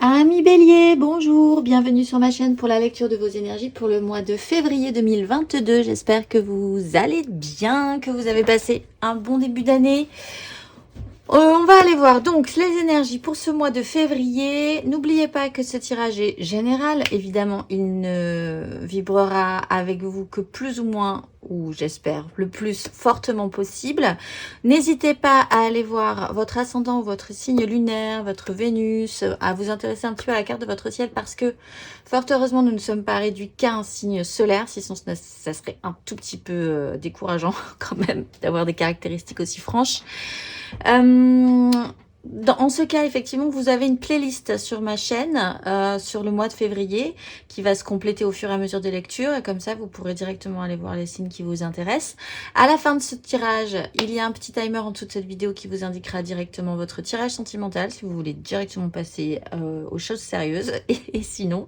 Amis Bélier, bonjour, bienvenue sur ma chaîne pour la lecture de vos énergies pour le mois de février 2022. J'espère que vous allez bien, que vous avez passé un bon début d'année. On va aller voir donc les énergies pour ce mois de février. N'oubliez pas que ce tirage est général. Évidemment, il ne vibrera avec vous que plus ou moins, ou j'espère le plus fortement possible. N'hésitez pas à aller voir votre ascendant, votre signe lunaire, votre Vénus, à vous intéresser un petit peu à la carte de votre ciel parce que fort heureusement, nous ne sommes pas réduits qu'à un signe solaire. Sinon, ça serait un tout petit peu décourageant quand même d'avoir des caractéristiques aussi franches. En ce cas, effectivement, vous avez une playlist sur ma chaîne sur le mois de février qui va se compléter au fur et à mesure des lectures. Et comme ça, vous pourrez directement aller voir les signes qui vous intéressent. À la fin de ce tirage, il y a un petit timer en dessous de cette vidéo qui vous indiquera directement votre tirage sentimental si vous voulez directement passer aux choses sérieuses. Et sinon,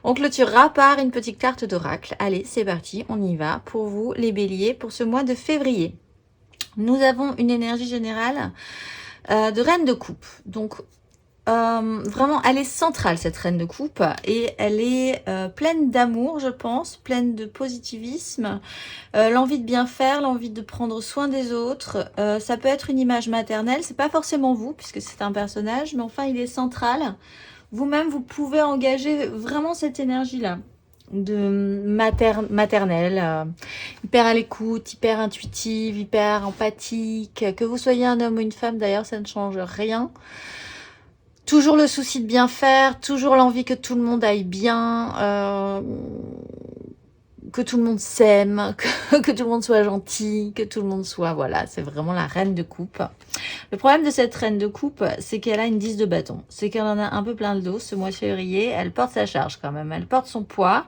on clôturera par une petite carte d'oracle. Allez, c'est parti, on y va pour vous les béliers pour ce mois de février. Nous avons une énergie générale de reine de coupe. Donc, vraiment, elle est centrale, cette reine de coupe. Et elle est pleine d'amour, je pense, pleine de positivisme. L'envie de bien faire, l'envie de prendre soin des autres. Ça peut être une image maternelle. C'est pas forcément vous, puisque c'est un personnage. Mais enfin, il est central. Vous-même, vous pouvez engager vraiment cette énergie-là de maternelle, hyper à l'écoute, hyper intuitive, hyper empathique. Que vous soyez un homme ou une femme, d'ailleurs, ça ne change rien. Toujours le souci de bien faire, toujours l'envie que tout le monde aille bien, que tout le monde s'aime, que tout le monde soit gentil, que tout le monde soit... Voilà, c'est vraiment la reine de coupe. Le problème de cette reine de coupe, c'est qu'elle a une 10 de bâton. C'est qu'elle en a un peu plein le dos ce mois de février. Elle porte sa charge quand même, elle porte son poids.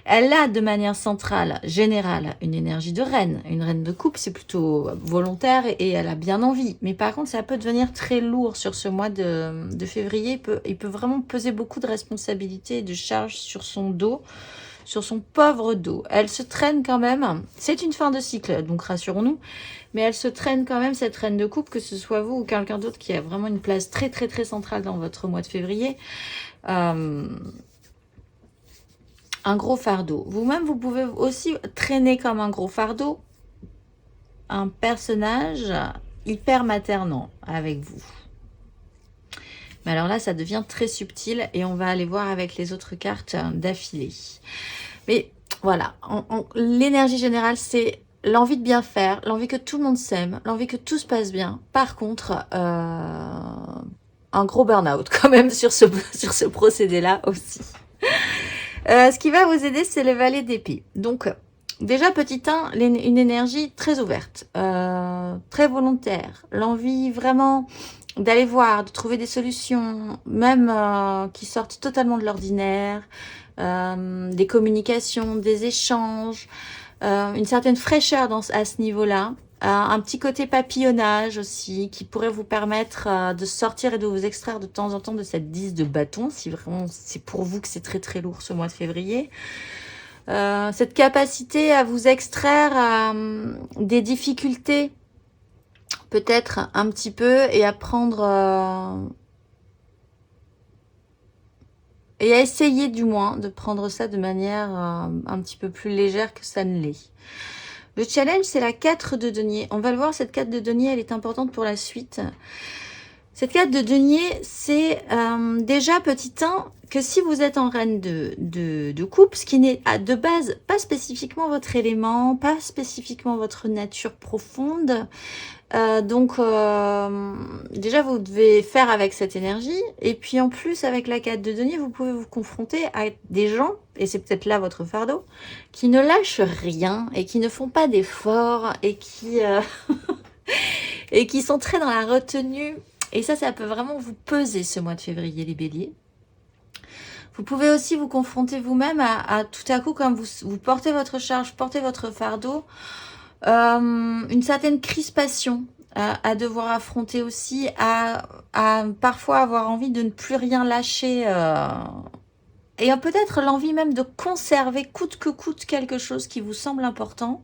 Elle a de manière centrale, générale, une énergie de reine. Une reine de coupe, c'est plutôt volontaire et elle a bien envie. Mais par contre, ça peut devenir très lourd sur ce mois de février. Il peut vraiment peser beaucoup de responsabilités et de charges sur son dos, sur son pauvre dos. Elle se traîne quand même. C'est une fin de cycle, donc rassurons-nous. Mais elle se traîne quand même, cette reine de coupe, que ce soit vous ou quelqu'un d'autre qui a vraiment une place très très très centrale dans votre mois de février. Un gros fardeau. Vous-même, vous pouvez aussi traîner comme un gros fardeau un personnage hyper maternant avec vous. Mais alors là, ça devient très subtil et on va aller voir avec les autres cartes d'affilée. Mais voilà, l'énergie générale, c'est l'envie de bien faire, l'envie que tout le monde s'aime, l'envie que tout se passe bien. Par contre, un gros burn-out quand même sur ce procédé-là aussi. Ce qui va vous aider, c'est le valet d'épée. Donc, déjà, petit 1, une énergie très ouverte, très volontaire. L'envie vraiment d'aller voir, de trouver des solutions, même qui sortent totalement de l'ordinaire, des communications, des échanges, une certaine fraîcheur à ce niveau-là. Un petit côté papillonnage aussi, qui pourrait vous permettre de sortir et de vous extraire de temps en temps de cette 10 de bâton, si vraiment c'est pour vous que c'est très très lourd ce mois de février. Cette capacité à vous extraire des difficultés, peut-être un petit peu, et à prendre... et à essayer du moins de prendre ça de manière un petit peu plus légère que ça ne l'est. Le challenge, c'est la 4 de denier. On va le voir, cette 4 de denier, elle est importante pour la suite. Cette 4 de denier, c'est déjà, petit 1, que si vous êtes en reine de coupe, ce qui n'est de base pas spécifiquement votre élément, pas spécifiquement votre nature profonde, déjà, vous devez faire avec cette énergie. Et puis, en plus, avec la 4 de denier, vous pouvez vous confronter à des gens, et c'est peut-être là votre fardeau, qui ne lâchent rien et qui ne font pas d'efforts et qui, et qui sont très dans la retenue. Et ça peut vraiment vous peser ce mois de février, les béliers. Vous pouvez aussi vous confronter vous-même à tout à coup, comme vous portez votre charge, portez votre fardeau, une certaine crispation à devoir affronter aussi, à parfois avoir envie de ne plus rien lâcher et peut-être l'envie même de conserver coûte que coûte quelque chose qui vous semble important.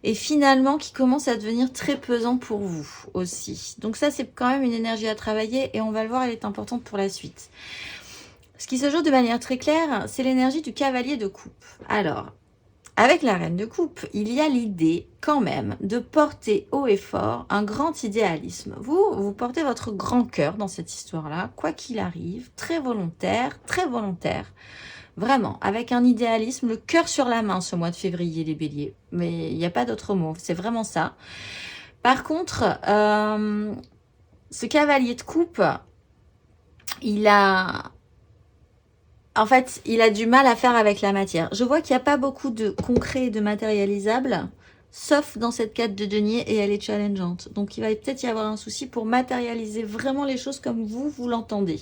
et finalement qui commence à devenir très pesant pour vous aussi. Donc ça, c'est quand même une énergie à travailler et on va le voir, elle est importante pour la suite. Ce qui se joue de manière très claire, c'est l'énergie du cavalier de coupe. Alors, avec la reine de coupe, il y a l'idée quand même de porter haut et fort un grand idéalisme. Vous portez votre grand cœur dans cette histoire-là, quoi qu'il arrive, très volontaire, vraiment, avec un idéalisme, le cœur sur la main ce mois de février, les béliers. Mais il n'y a pas d'autre mot, c'est vraiment ça. Par contre, ce cavalier de coupe, il a du mal à faire avec la matière. Je vois qu'il n'y a pas beaucoup de concret et de matérialisable, sauf dans cette carte de denier, et elle est challengeante. Donc, il va peut-être y avoir un souci pour matérialiser vraiment les choses comme vous l'entendez.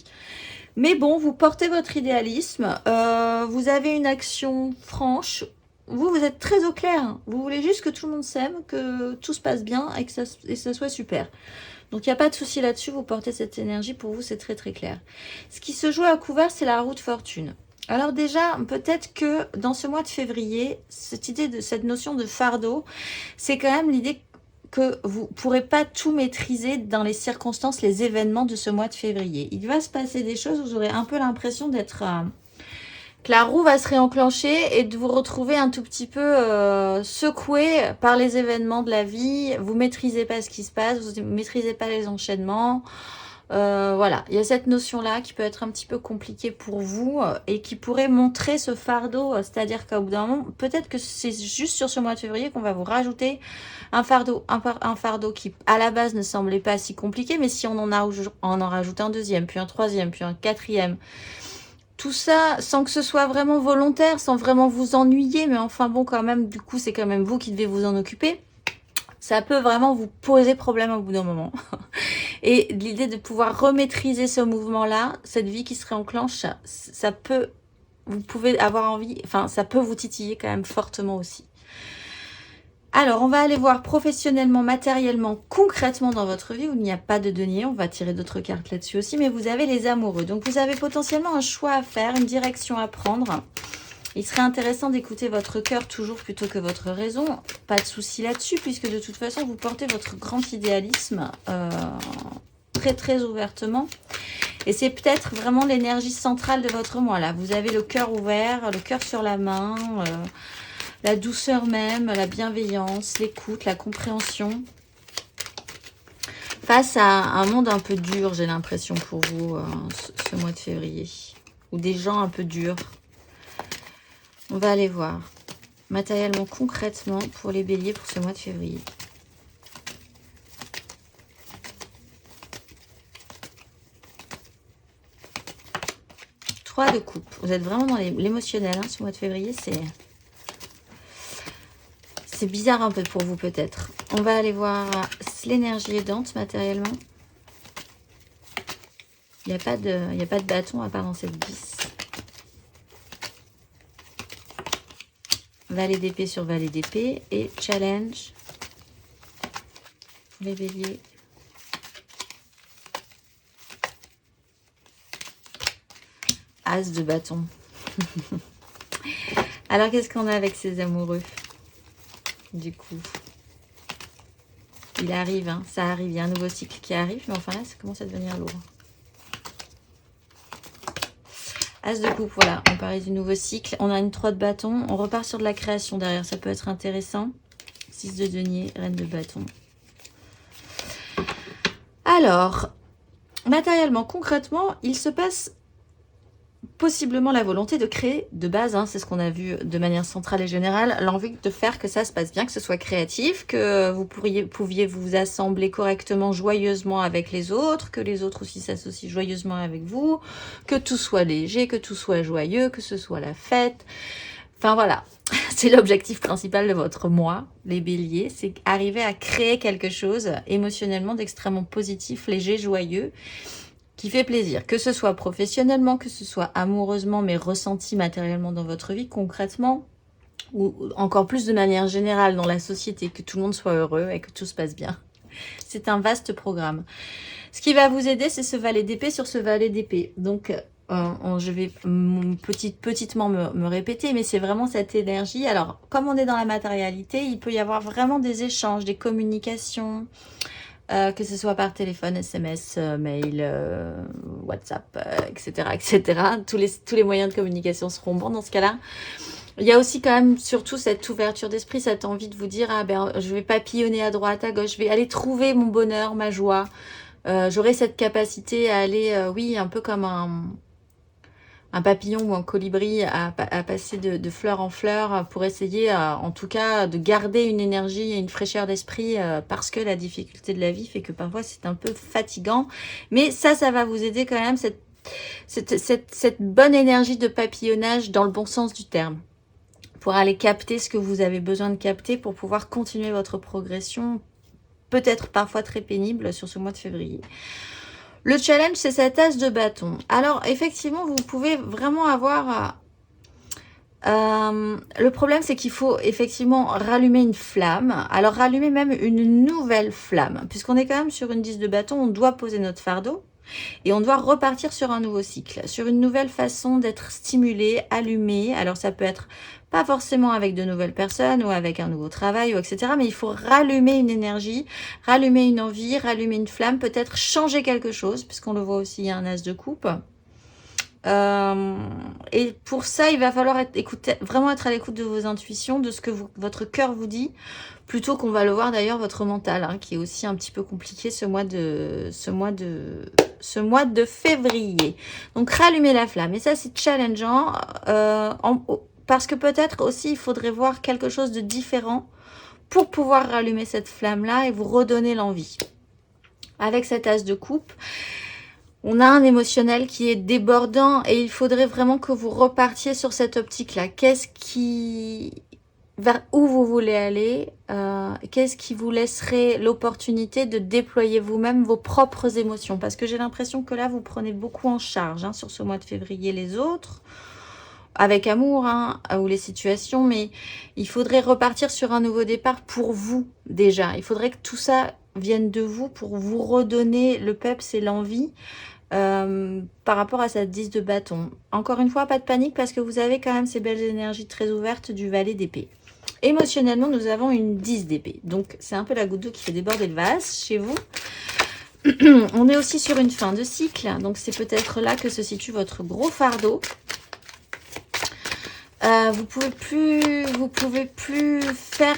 Mais bon, vous portez votre idéalisme, vous avez une action franche, vous êtes très au clair. Vous voulez juste que tout le monde s'aime, que tout se passe bien et que ça soit super. Donc, il n'y a pas de souci là-dessus, vous portez cette énergie, pour vous, c'est très très clair. Ce qui se joue à couvert, c'est la roue de fortune. Alors déjà, peut-être que dans ce mois de février, cette notion de fardeau, c'est quand même l'idée que vous ne pourrez pas tout maîtriser dans les circonstances, les événements de ce mois de février. Il va se passer des choses où vous aurez un peu l'impression d'être... que la roue va se réenclencher et de vous retrouver un tout petit peu secoué par les événements de la vie. Vous maîtrisez pas ce qui se passe, vous maîtrisez pas les enchaînements. Voilà, il y a cette notion-là qui peut être un petit peu compliquée pour vous et qui pourrait montrer ce fardeau. C'est-à-dire qu'au bout d'un moment, peut-être que c'est juste sur ce mois de février qu'on va vous rajouter un fardeau qui à la base ne semblait pas si compliqué, mais si on en rajoute un deuxième, puis un troisième, puis un quatrième, tout ça sans que ce soit vraiment volontaire, sans vraiment vous ennuyer, mais enfin bon, quand même, du coup, c'est quand même vous qui devez vous en occuper. Ça peut vraiment vous poser problème au bout d'un moment. Et l'idée de pouvoir remaîtriser ce mouvement-là, cette vie qui se réenclenche, vous pouvez avoir envie, enfin, ça peut vous titiller quand même fortement aussi. Alors, on va aller voir professionnellement, matériellement, concrètement dans votre vie où il n'y a pas de denier. On va tirer d'autres cartes là-dessus aussi, mais vous avez les amoureux. Donc, vous avez potentiellement un choix à faire, une direction à prendre. Il serait intéressant d'écouter votre cœur toujours plutôt que votre raison. Pas de souci là-dessus, puisque de toute façon, vous portez votre grand idéalisme très, très ouvertement. Et c'est peut-être vraiment l'énergie centrale de votre moi, là. Vous avez le cœur ouvert, le cœur sur la main... la douceur même, la bienveillance, l'écoute, la compréhension. Face à un monde un peu dur, j'ai l'impression pour vous, ce mois de février. Ou des gens un peu durs. On va aller voir. Matériellement, concrètement, pour les béliers pour ce mois de février. Trois de coupe. Vous êtes vraiment dans l'émotionnel, hein, ce mois de février, c'est bizarre un peu pour vous peut-être. On va aller voir l'énergie aidante matériellement. Il n'y a pas de bâton à part dans cette 10. Valet d'épée sur valet d'épée et challenge. Les béliers. As de bâton. Alors qu'est-ce qu'on a avec ces amoureux ? Du coup, il arrive, hein, ça arrive, il y a un nouveau cycle qui arrive, mais enfin là, ça commence à devenir lourd. As de coupe, voilà, on parlait du nouveau cycle. On a une 3 de bâton, on repart sur de la création derrière, ça peut être intéressant. 6 de denier, reine de bâton. Alors, matériellement, concrètement, il se passe... possiblement la volonté de créer de base, hein, c'est ce qu'on a vu de manière centrale et générale, l'envie de faire que ça se passe bien, que ce soit créatif, que vous pouviez vous assembler correctement, joyeusement avec les autres, que les autres aussi s'associent joyeusement avec vous, que tout soit léger, que tout soit joyeux, que ce soit la fête. Enfin voilà, c'est l'objectif principal de votre mois, les béliers, c'est arriver à créer quelque chose émotionnellement d'extrêmement positif, léger, joyeux, qui fait plaisir, que ce soit professionnellement, que ce soit amoureusement, mais ressenti matériellement dans votre vie, concrètement, ou encore plus de manière générale dans la société, que tout le monde soit heureux et que tout se passe bien. C'est un vaste programme. Ce qui va vous aider, c'est ce valet d'épée sur ce valet d'épée. Donc, je vais petitement me répéter, mais c'est vraiment cette énergie. Alors, comme on est dans la matérialité, il peut y avoir vraiment des échanges, des communications, que ce soit par téléphone, SMS, mail, WhatsApp, etc., etc. Tous les moyens de communication seront bons dans ce cas-là. Il y a aussi quand même surtout cette ouverture d'esprit, cette envie de vous dire, ah ben, je vais papillonner à droite, à gauche, je vais aller trouver mon bonheur, ma joie. J'aurai cette capacité à aller, oui, un peu comme un papillon ou un colibri à passer de fleur en fleur pour essayer, en tout cas, de garder une énergie et une fraîcheur d'esprit parce que la difficulté de la vie fait que parfois c'est un peu fatigant. Mais ça va vous aider quand même, cette bonne énergie de papillonnage dans le bon sens du terme, pour aller capter ce que vous avez besoin de capter pour pouvoir continuer votre progression, peut-être parfois très pénible sur ce mois de février. Le challenge, c'est cette as de bâton. Alors, effectivement, vous pouvez vraiment avoir... le problème, c'est qu'il faut effectivement rallumer une flamme. Alors, rallumer même une nouvelle flamme. Puisqu'on est quand même sur une 10 de bâton, on doit poser notre fardeau. Et on doit repartir sur un nouveau cycle, sur une nouvelle façon d'être stimulé, allumé. Alors, ça peut être pas forcément avec de nouvelles personnes ou avec un nouveau travail, ou etc. Mais il faut rallumer une énergie, rallumer une envie, rallumer une flamme, peut-être changer quelque chose, puisqu'on le voit aussi, il y a un as de coupe. Et pour ça, il va falloir vraiment être à l'écoute de vos intuitions, de ce que votre cœur vous dit, plutôt qu'on va le voir d'ailleurs votre mental, hein, qui est aussi un petit peu compliqué ce mois de février. Donc rallumer la flamme, et ça c'est challengeant, parce que peut-être aussi il faudrait voir quelque chose de différent pour pouvoir rallumer cette flamme là et vous redonner l'envie. Avec cet as de coupe, on a un émotionnel qui est débordant et il faudrait vraiment que vous repartiez sur cette optique-là. Vers où vous voulez aller, qu'est-ce qui vous laisserait l'opportunité de déployer vous-même vos propres émotions? Parce que j'ai l'impression que là, vous prenez beaucoup en charge, hein, sur ce mois de février les autres, avec amour, hein, ou les situations, mais il faudrait repartir sur un nouveau départ pour vous déjà. Il faudrait que tout ça vienne de vous pour vous redonner le peps et l'envie. Par rapport à cette 10 de bâton. Encore une fois, pas de panique parce que vous avez quand même ces belles énergies très ouvertes du valet d'épée. Émotionnellement, nous avons une 10 d'épée. Donc, c'est un peu la goutte d'eau qui fait déborder le vase chez vous. On est aussi sur une fin de cycle. Donc, c'est peut-être là que se situe votre gros fardeau. Vous pouvez plus faire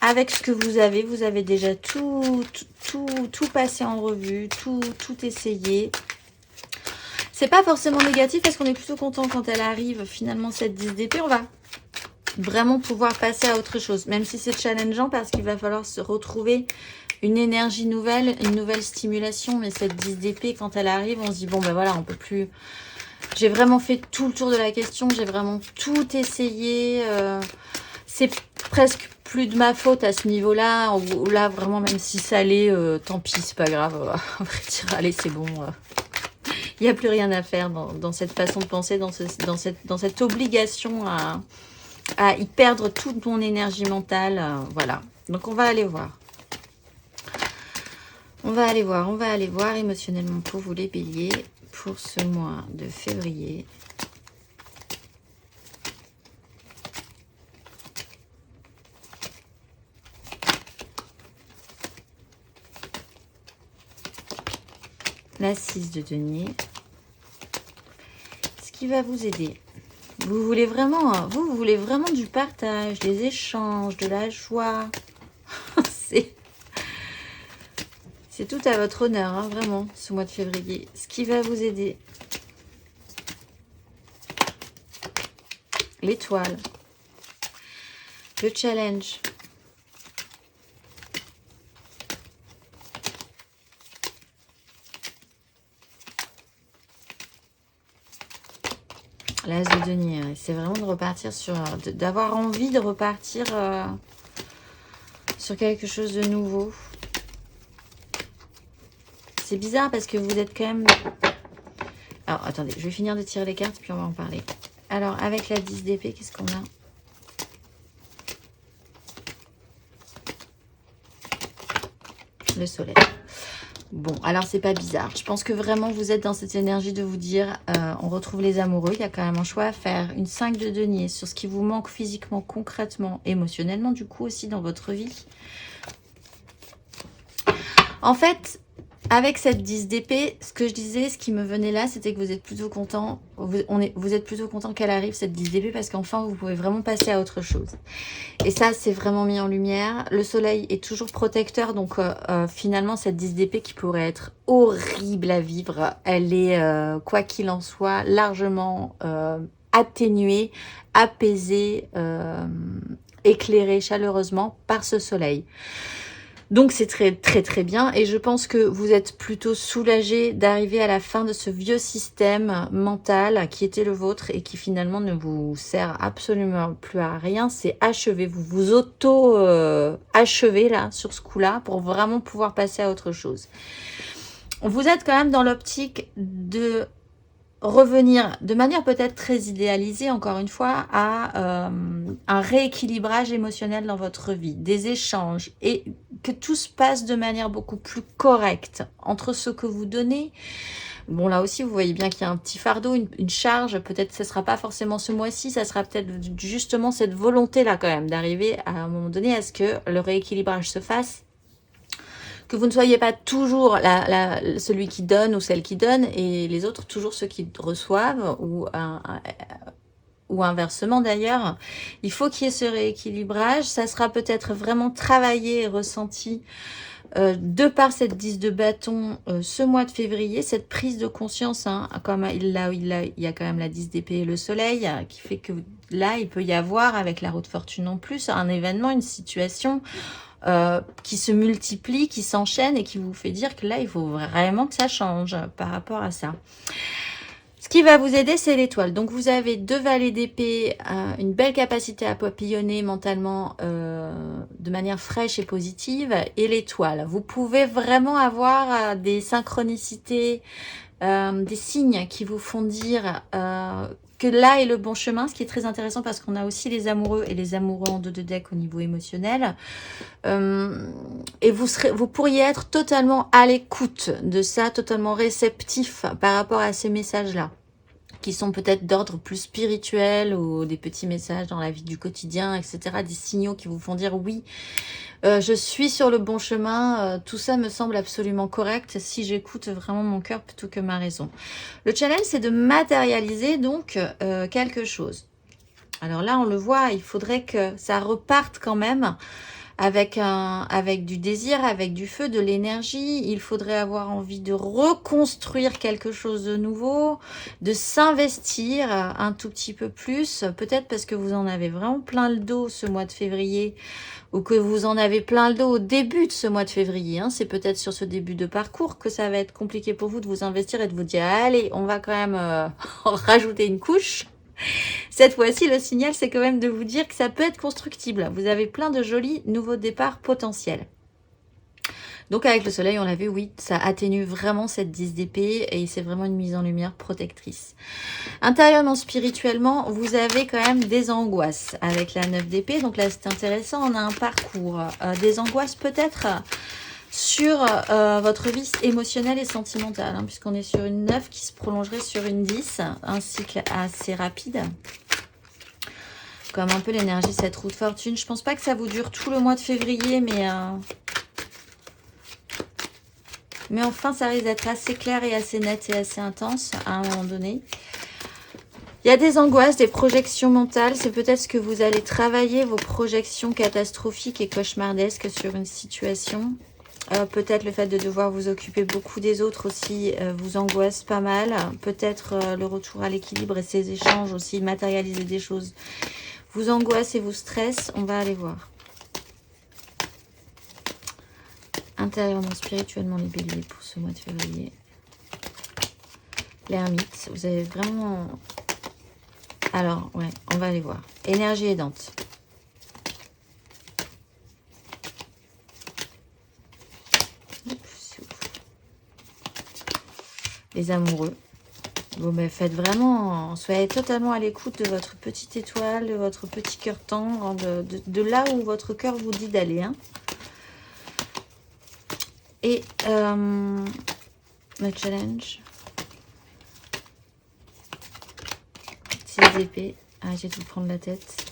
avec ce que vous avez déjà tout passé en revue, tout essayé. C'est pas forcément négatif parce qu'on est plutôt content quand elle arrive, finalement, cette 10 d'épée. On va vraiment pouvoir passer à autre chose, même si c'est challengeant parce qu'il va falloir se retrouver une énergie nouvelle, une nouvelle stimulation. Mais cette 10 d'épée, quand elle arrive, on se dit, bon ben voilà, on peut plus... J'ai vraiment fait tout le tour de la question, j'ai vraiment tout essayé. C'est presque plus de ma faute à ce niveau-là. Là, vraiment, même si ça l'est, tant pis, c'est pas grave. On va dire, allez, c'est bon. Il n'y a plus rien à faire dans cette façon de penser, dans cette obligation à y perdre toute mon énergie mentale. Voilà. Donc, on va aller voir. On va aller voir émotionnellement pour vous les béliers pour ce mois de février. La 6 de denier. Ce qui va vous aider. Vous voulez vraiment du partage, des échanges, de la joie. C'est tout à votre honneur, hein, vraiment, ce mois de février. Ce qui va vous aider. L'étoile. Le challenge. L'as de denier, c'est vraiment de repartir d'avoir envie de repartir sur quelque chose de nouveau. C'est bizarre parce que vous êtes quand même... Alors, attendez, je vais finir de tirer les cartes puis on va en parler. Alors, avec la 10 d'épée, qu'est-ce qu'on a? Le soleil. Bon, alors c'est pas bizarre. Je pense que vraiment vous êtes dans cette énergie de vous dire, on retrouve les amoureux. Il y a quand même un choix à faire. Une 5 de denier sur ce qui vous manque physiquement, concrètement, émotionnellement, du coup aussi dans votre vie. En fait, avec cette 10 d'épée, ce que je disais, ce qui me venait là, c'était que vous êtes plutôt content. Vous êtes plutôt content qu'elle arrive, cette 10 d'épée, parce qu'enfin, vous pouvez vraiment passer à autre chose. Et ça, c'est vraiment mis en lumière. Le soleil est toujours protecteur, donc finalement, cette 10 d'épée qui pourrait être horrible à vivre, elle est, quoi qu'il en soit, largement atténuée, apaisée, éclairée chaleureusement par ce soleil. Donc c'est très bien et je pense que vous êtes plutôt soulagé d'arriver à la fin de ce vieux système mental qui était le vôtre et qui finalement ne vous sert absolument plus à rien. C'est achevé, vous vous auto-achevez là sur ce coup-là pour vraiment pouvoir passer à autre chose. Vous êtes quand même dans l'optique de revenir de manière peut-être très idéalisée, encore une fois, à un rééquilibrage émotionnel dans votre vie, des échanges, et que tout se passe de manière beaucoup plus correcte entre ce que vous donnez. Bon, là aussi, vous voyez bien qu'il y a un petit fardeau, une charge. Peut-être que ce ne sera pas forcément ce mois-ci, ça sera peut-être justement cette volonté-là quand même, d'arriver à un moment donné à ce que le rééquilibrage se fasse. Que vous ne soyez pas toujours celui qui donne ou celle qui donne et les autres toujours ceux qui reçoivent ou inversement d'ailleurs. Il faut qu'il y ait ce rééquilibrage. Ça sera peut-être vraiment travaillé et ressenti de par cette 10 de bâton ce mois de février, cette prise de conscience, hein, comme il y a quand même la 10 d'épée et le soleil, qui fait que là, il peut y avoir, avec la roue de fortune en plus, un événement, une situation qui se multiplie, qui s'enchaîne et qui vous fait dire que là, il faut vraiment que ça change par rapport à ça. Ce qui va vous aider, c'est l'étoile. Donc, vous avez 2 valets d'épée, une belle capacité à papillonner mentalement de manière fraîche et positive, et l'étoile. Vous pouvez vraiment avoir des synchronicités, des signes qui vous font dire que là est le bon chemin, ce qui est très intéressant parce qu'on a aussi les amoureux et les amoureux en 2 de deck au niveau émotionnel. Et vous pourriez être totalement à l'écoute de ça, totalement réceptif par rapport à ces messages-là, qui sont peut-être d'ordre plus spirituel ou des petits messages dans la vie du quotidien, etc. Des signaux qui vous font dire oui, je suis sur le bon chemin, tout ça me semble absolument correct si j'écoute vraiment mon cœur plutôt que ma raison. Le challenge, c'est de matérialiser donc quelque chose. Alors là, on le voit, il faudrait que ça reparte quand même avec du désir, avec du feu, de l'énergie. Il faudrait avoir envie de reconstruire quelque chose de nouveau, de s'investir un tout petit peu plus, peut-être parce que vous en avez vraiment plein le dos ce mois de février, ou que vous en avez plein le dos au début de ce mois de février. Hein. C'est peut-être sur ce début de parcours que ça va être compliqué pour vous de vous investir et de vous dire, allez, on va quand même en rajouter une couche. Cette fois-ci, le signal, c'est quand même de vous dire que ça peut être constructible. Vous avez plein de jolis nouveaux départs potentiels. Donc avec le soleil, on l'a vu, oui, ça atténue vraiment cette 10 d'épée et c'est vraiment une mise en lumière protectrice. Intérieurement, spirituellement, vous avez quand même des angoisses avec la 9 d'épée. Donc là, c'est intéressant, on a un parcours. Des angoisses peut-être sur votre vie émotionnelle et sentimentale, hein, puisqu'on est sur une 9 qui se prolongerait sur une 10, un cycle assez rapide. Comme un peu l'énergie, cette roue de fortune. Je pense pas que ça vous dure tout le mois de février, mais enfin, ça risque d'être assez clair et assez net et assez intense à un moment donné. Il y a des angoisses, des projections mentales. C'est peut-être ce que vous allez travailler, vos projections catastrophiques et cauchemardesques sur une situation. Peut-être le fait de devoir vous occuper beaucoup des autres aussi vous angoisse pas mal. Peut-être le retour à l'équilibre et ces échanges aussi, matérialiser des choses, vous angoisse et vous stresse. On va aller voir. Intérieurement, spirituellement, les béliers pour ce mois de février. L'ermite, vous avez vraiment... Alors, ouais, on va aller voir. Énergie aidante. Les amoureux. Bon, ben, faites vraiment, soyez totalement à l'écoute de votre petite étoile, de votre petit cœur tendre, de là où votre cœur vous dit d'aller. Hein. Et le challenge. 6 d'épée. Ah, j'ai dû prendre la tête.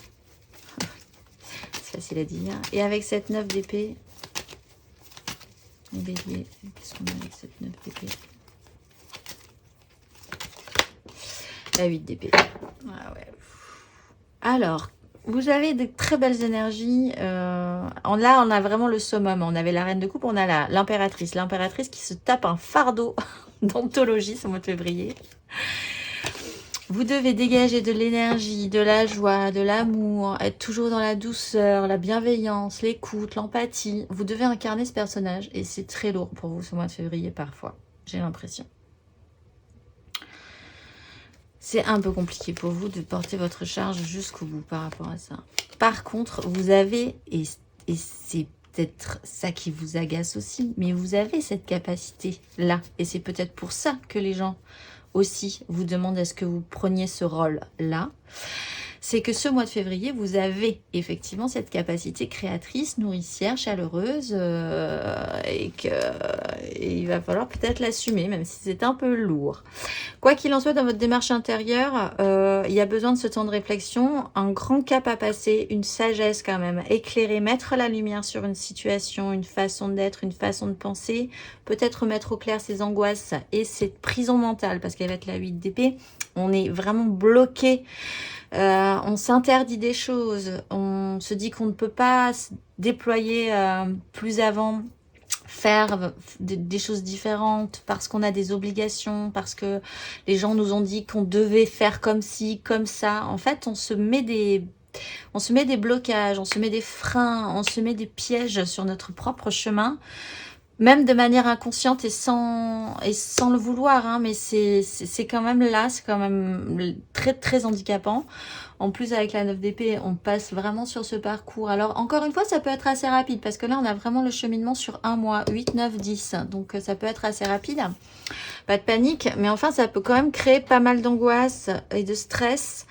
C'est facile à dire. Et avec cette 9 d'épée, les béliers, qu'est-ce qu'on a avec cette 9 d'épée? La 8 d'épée. Ah ouais. Alors, vous avez de très belles énergies. Là, on a vraiment le summum. On avait la reine de coupe, on a l'impératrice. L'impératrice qui se tape un fardeau d'anthologie ce mois de février. Vous devez dégager de l'énergie, de la joie, de l'amour, être toujours dans la douceur, la bienveillance, l'écoute, l'empathie. Vous devez incarner ce personnage et c'est très lourd pour vous ce mois de février parfois, j'ai l'impression. C'est un peu compliqué pour vous de porter votre charge jusqu'au bout par rapport à ça. Par contre, vous avez, et c'est peut-être ça qui vous agace aussi, mais vous avez cette capacité-là. Et c'est peut-être pour ça que les gens aussi vous demandent est-ce que vous preniez ce rôle-là. C'est que ce mois de février, vous avez effectivement cette capacité créatrice, nourricière, chaleureuse, et il va falloir peut-être l'assumer, même si c'est un peu lourd. Quoi qu'il en soit, dans votre démarche intérieure, il y a besoin de ce temps de réflexion, un grand cap à passer, une sagesse quand même, éclairer, mettre la lumière sur une situation, une façon d'être, une façon de penser, peut-être mettre au clair ses angoisses et cette prison mentale, parce qu'elle va être la 8 d'épée, on est vraiment bloqué. On s'interdit des choses, on se dit qu'on ne peut pas se déployer plus avant, faire des choses différentes parce qu'on a des obligations, parce que les gens nous ont dit qu'on devait faire comme ci, comme ça. En fait, on se met des blocages, on se met des freins, on se met des pièges sur notre propre chemin, même de manière inconsciente et sans le vouloir, hein, mais c'est quand même là, c'est quand même très très handicapant. En plus, avec la 9 d'épée, on passe vraiment sur ce parcours. Alors, encore une fois, ça peut être assez rapide, parce que là, on a vraiment le cheminement sur un mois, 8, 9, 10. Donc, ça peut être assez rapide. Pas de panique, mais enfin, ça peut quand même créer pas mal d'angoisse et de stress.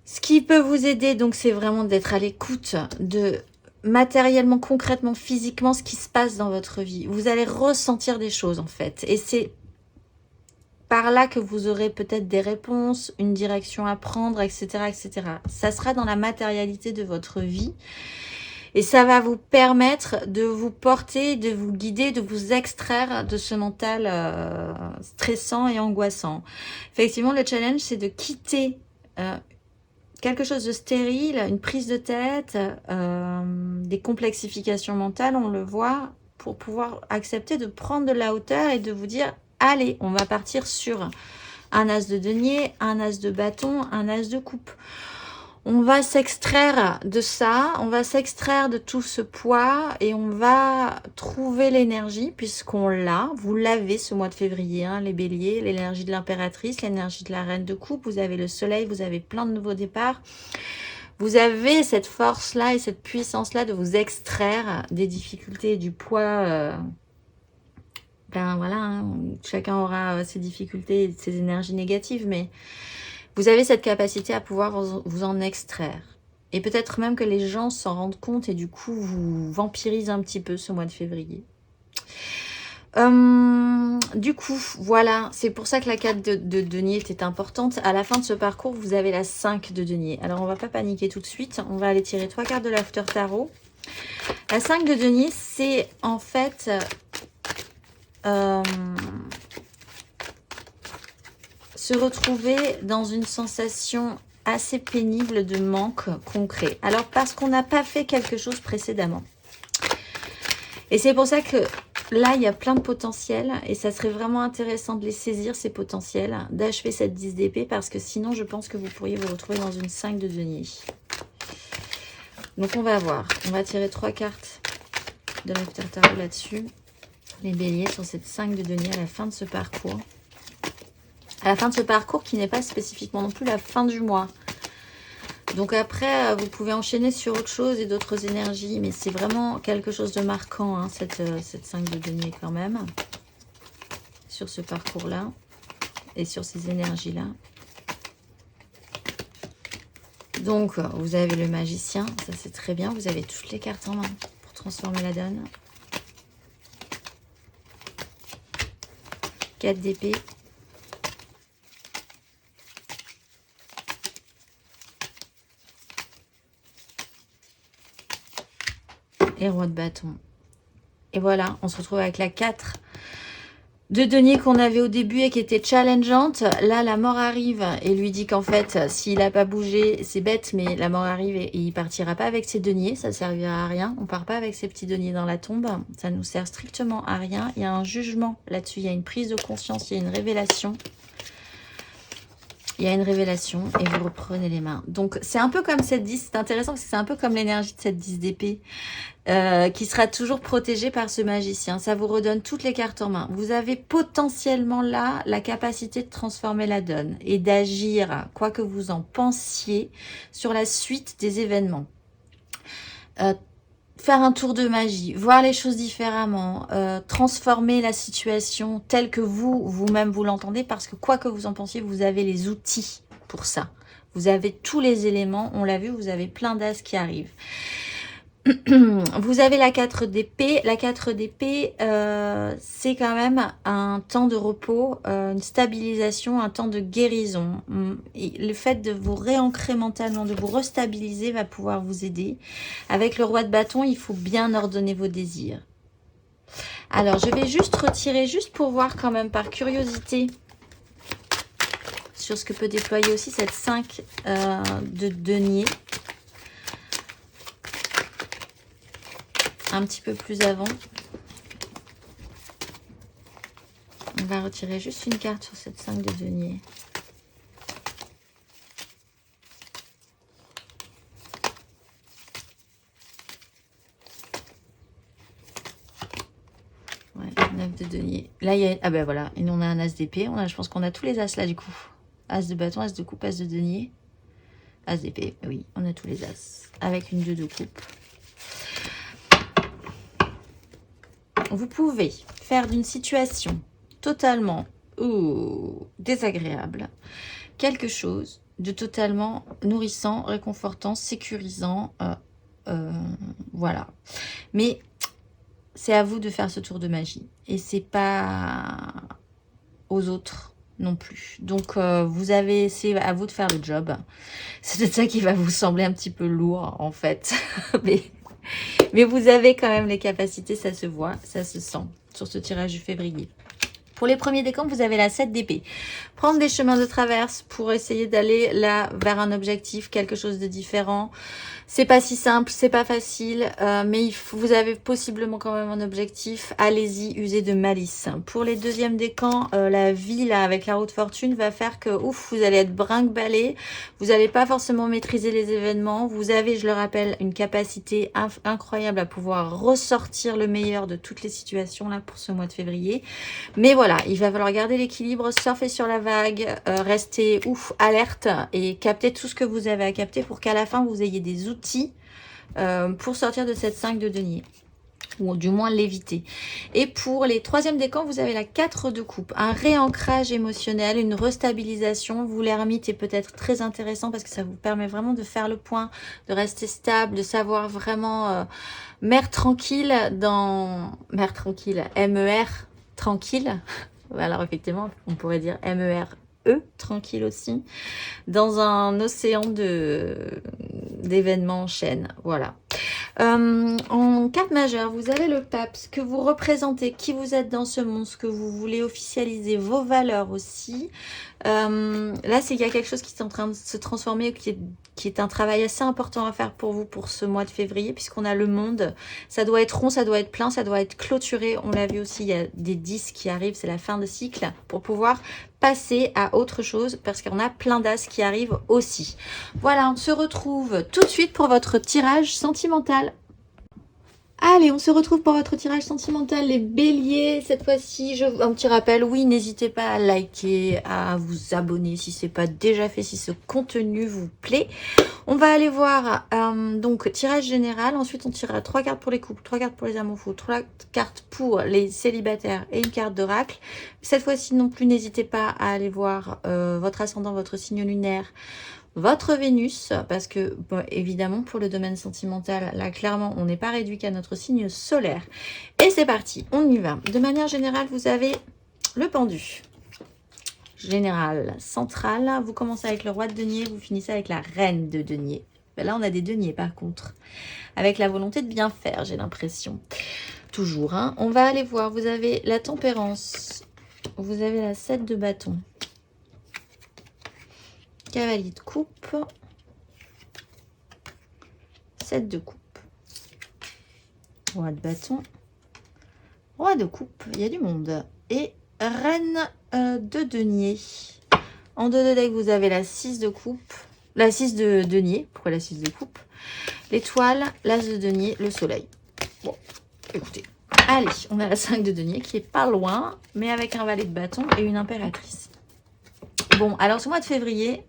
Ce qui peut vous aider, donc, c'est vraiment d'être à l'écoute de matériellement, concrètement, physiquement, ce qui se passe dans votre vie. Vous allez ressentir des choses, en fait. Et c'est par là que vous aurez peut-être des réponses, une direction à prendre, etc., etc. Ça sera dans la matérialité de votre vie. Et ça va vous permettre de vous porter, de vous guider, de vous extraire de ce mental stressant et angoissant. Effectivement, le challenge, c'est de quitter quelque chose de stérile, une prise de tête, des complexifications mentales, on le voit, pour pouvoir accepter de prendre de la hauteur et de vous dire allez, on va partir sur un as de denier, un as de bâton, un as de coupe. On va s'extraire de ça, on va s'extraire de tout ce poids et on va trouver l'énergie puisqu'on l'a. Vous l'avez ce mois de février, hein, les béliers, l'énergie de l'impératrice, l'énergie de la reine de coupe. Vous avez le soleil, vous avez plein de nouveaux départs. Vous avez cette force-là et cette puissance-là de vous extraire des difficultés et du poids. Ben voilà, hein, chacun aura ses difficultés et ses énergies négatives, mais vous avez cette capacité à pouvoir vous en extraire. Et peut-être même que les gens s'en rendent compte et du coup vous vampirisent un petit peu ce mois de février. Du coup, voilà, c'est pour ça que la 4 de denier était importante. À la fin de ce parcours, vous avez la 5 de denier. Alors, on va pas paniquer tout de suite. On va aller tirer 3 cartes de l'After Tarot. La 5 de denier, c'est en fait... se retrouver dans une sensation assez pénible de manque concret. Alors, parce qu'on n'a pas fait quelque chose précédemment. Et c'est pour ça que là, il y a plein de potentiels et ça serait vraiment intéressant de les saisir, ces potentiels, d'achever cette 10 d'épée parce que sinon, je pense que vous pourriez vous retrouver dans une 5 de denier. Donc, on va voir. On va tirer 3 cartes de l'After Tarot là-dessus. Les béliers sur cette 5 de denier à la fin de ce parcours. À la fin de ce parcours qui n'est pas spécifiquement non plus la fin du mois. Donc après, vous pouvez enchaîner sur autre chose et d'autres énergies, mais c'est vraiment quelque chose de marquant, hein, cette 5 de denier quand même, sur ce parcours-là et sur ces énergies-là. Donc, vous avez le magicien, ça c'est très bien, vous avez toutes les cartes en main pour transformer la donne. 4 d'épée. Et roi de bâton. Et voilà, on se retrouve avec la 4 de denier qu'on avait au début et qui était challengeante. Là, la mort arrive et lui dit qu'en fait, s'il n'a pas bougé, c'est bête, mais la mort arrive et il partira pas avec ses deniers. Ça servira à rien. On part pas avec ses petits deniers dans la tombe. Ça nous sert strictement à rien. Il y a un jugement là-dessus. Il y a une prise de conscience. Il y a une révélation. Il y a une révélation et vous reprenez les mains. Donc, c'est un peu comme cette 10. C'est intéressant parce que c'est un peu comme l'énergie de cette 10 d'épée qui sera toujours protégée par ce magicien. Ça vous redonne toutes les cartes en main. Vous avez potentiellement là la capacité de transformer la donne et d'agir, quoi que vous en pensiez, sur la suite des événements. Faire un tour de magie, voir les choses différemment, transformer la situation telle que vous-même vous l'entendez, parce que quoi que vous en pensiez, vous avez les outils pour ça. Vous avez tous les éléments, on l'a vu, vous avez plein d'as qui arrivent. Vous avez la 4 d'épée. La 4 d'épée, c'est quand même un temps de repos, une stabilisation, un temps de guérison. Et le fait de vous réancrer mentalement, de vous restabiliser va pouvoir vous aider. Avec le roi de bâton, il faut bien ordonner vos désirs. Alors, je vais juste retirer, juste pour voir quand même par curiosité, sur ce que peut déployer aussi cette 5 de denier. Un petit peu plus avant. On va retirer juste une carte sur cette 5 de denier. Ouais, 9 de denier. Là, il y a... Ah ben voilà, et nous on a un as d'épée. Je pense qu'on a tous les as là du coup. As de bâton, as de coupe, as de denier. As d'épée, oui, on a tous les as. Avec une 2 de coupe. Vous pouvez faire d'une situation totalement désagréable quelque chose de totalement nourrissant, réconfortant, sécurisant. Voilà. Mais c'est à vous de faire ce tour de magie. Et c'est pas aux autres non plus. Donc, c'est à vous de faire le job. C'est peut-être ça qui va vous sembler un petit peu lourd, en fait. Mais vous avez quand même les capacités, ça se voit, ça se sent sur ce tirage du février. Pour les premiers décomptes, vous avez la 7 d'épée. Prendre des chemins de traverse pour essayer d'aller là vers un objectif, quelque chose de différent. C'est pas si simple, c'est pas facile, mais vous avez possiblement quand même un objectif. Allez-y, usez de malice. Pour les deuxièmes décans, la vie là avec la roue de fortune va faire que vous allez être brinque-ballé. Vous n'allez pas forcément maîtriser les événements. Vous avez, je le rappelle, une capacité incroyable à pouvoir ressortir le meilleur de toutes les situations là pour ce mois de février. Mais voilà, il va falloir garder l'équilibre, surfer sur la vague, rester alerte et capter tout ce que vous avez à capter pour qu'à la fin vous ayez des outils pour sortir de cette 5 de denier, ou du moins l'éviter. Et pour les troisièmes décans, vous avez la 4 de coupe, un réancrage émotionnel, une restabilisation. Vous, l'ermite, est peut-être très intéressant parce que ça vous permet vraiment de faire le point, de rester stable, de savoir vraiment mère tranquille dans... Mère tranquille, M-E-R, tranquille. Alors effectivement, on pourrait dire M-E-R-E, tranquille aussi, dans un océan d'événements en chaîne. Voilà. En carte majeure, vous avez le pape, ce que vous représentez, qui vous êtes dans ce monde, ce que vous voulez officialiser, vos valeurs aussi. Là, c'est qu'il y a quelque chose qui est en train de se transformer, qui est un travail assez important à faire pour vous pour ce mois de février, puisqu'on a le monde. Ça doit être rond, ça doit être plein, ça doit être clôturé. On l'a vu aussi, il y a des 10 qui arrivent, c'est la fin de cycle, pour pouvoir passer à autre chose, parce qu'on a plein d'as qui arrivent aussi. Voilà, on se retrouve tout de suite pour votre tirage sentimental. Allez, on se retrouve pour votre tirage sentimental, les béliers. Cette fois-ci, un petit rappel, oui, n'hésitez pas à liker, à vous abonner si ce n'est pas déjà fait, si ce contenu vous plaît. On va aller voir, donc, tirage général. Ensuite, on tirera 3 cartes pour les couples, 3 cartes pour les amours fous, 3 cartes pour les célibataires et une carte d'oracle. Cette fois-ci non plus, n'hésitez pas à aller voir votre ascendant, votre signe lunaire, votre Vénus, parce que, bon, évidemment, pour le domaine sentimental, là, clairement, on n'est pas réduit qu'à notre signe solaire. Et c'est parti, on y va. De manière générale, vous avez Le pendu. Général, central. Vous commencez avec le roi de denier, vous finissez avec la reine de denier. Ben là, on a des deniers par contre. Avec la volonté de bien faire, j'ai l'impression. Toujours, hein. On va aller voir. Vous avez la tempérance. Vous avez la 7 de bâton. Cavalier de coupe. 7 de coupe. Roi de bâton. Roi de coupe. Il y a du monde. Et reine de denier. En deux de deck, vous avez la 6 de coupe. La 6 de denier. Pourquoi la 6 de coupe? L'étoile, l'as de denier, le soleil. Bon, écoutez. Allez, on a la 5 de denier qui est pas loin, mais avec un valet de bâton et une impératrice. Bon, alors ce mois de février,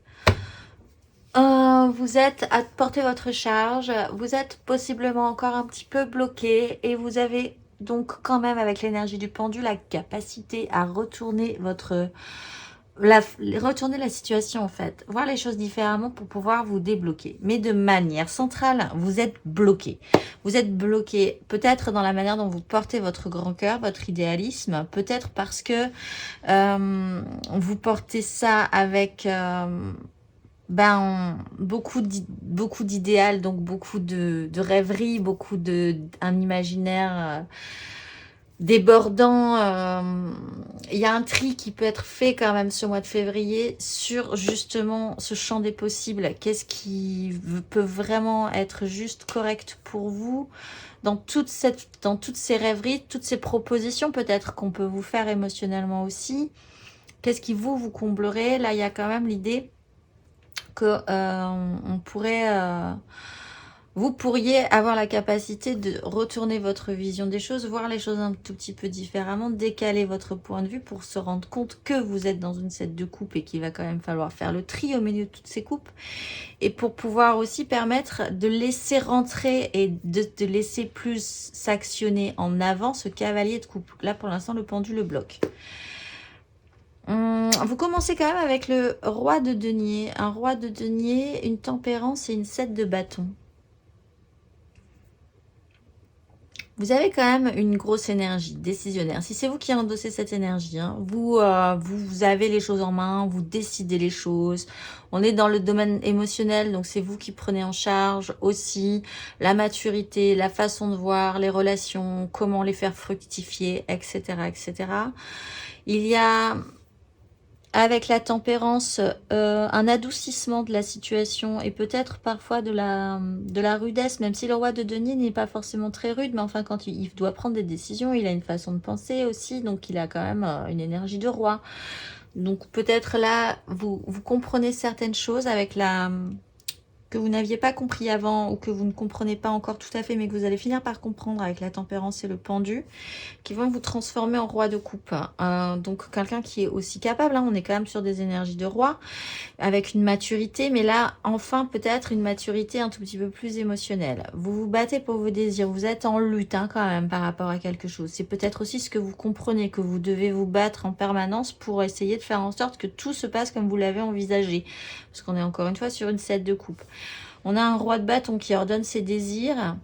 vous êtes à porter votre charge. Vous êtes possiblement encore un petit peu bloqué et vous avez donc quand même avec l'énergie du pendu la capacité à retourner retourner la situation en fait, voir les choses différemment pour pouvoir vous débloquer. Mais de manière centrale, vous êtes bloqué. Vous êtes bloqué peut-être dans la manière dont vous portez votre grand cœur, votre idéalisme, peut-être parce que vous portez ça avec beaucoup d'idéal, donc beaucoup de rêveries, beaucoup un imaginaire débordant. Il y a un tri qui peut être fait quand même ce mois de février sur justement ce champ des possibles. Qu'est-ce qui peut vraiment être juste correct pour vous dans toutes ces rêveries, toutes ces propositions peut-être qu'on peut vous faire émotionnellement aussi. Qu'est-ce qui vous comblerait? Là, il y a quand même l'idée que on pourrait... vous pourriez avoir la capacité de retourner votre vision des choses, voir les choses un tout petit peu différemment, décaler votre point de vue pour se rendre compte que vous êtes dans une 7 de coupe et qu'il va quand même falloir faire le tri au milieu de toutes ces coupes. Et pour pouvoir aussi permettre de laisser rentrer et de laisser plus s'actionner en avant ce cavalier de coupe. Là, pour l'instant, le pendule le bloque. Vous commencez quand même avec le roi de denier. Un roi de denier, une tempérance et une 7 de bâton. Vous avez quand même une grosse énergie décisionnaire. Si c'est vous qui endossez cette énergie, hein, vous avez les choses en main, vous décidez les choses. On est dans le domaine émotionnel, donc c'est vous qui prenez en charge aussi la maturité, la façon de voir, les relations, comment les faire fructifier, etc., etc. Il y a... avec la tempérance, un adoucissement de la situation et peut-être parfois de la rudesse, même si le roi de denier n'est pas forcément très rude, mais enfin quand il doit prendre des décisions, il a une façon de penser aussi, donc il a quand même une énergie de roi. Donc peut-être là, vous comprenez certaines choses avec que vous n'aviez pas compris avant ou que vous ne comprenez pas encore tout à fait, mais que vous allez finir par comprendre avec la tempérance et le pendu, qui vont vous transformer en roi de coupe. Donc quelqu'un qui est aussi capable, hein, on est quand même sur des énergies de roi, avec une maturité, mais là, enfin, peut-être une maturité un tout petit peu plus émotionnelle. Vous vous battez pour vos désirs, vous êtes en lutte hein, quand même par rapport à quelque chose. C'est peut-être aussi ce que vous comprenez, que vous devez vous battre en permanence pour essayer de faire en sorte que tout se passe comme vous l'avez envisagé. Parce qu'on est encore une fois sur une 7 de coupe. On a un roi de bâton qui ordonne ses désirs,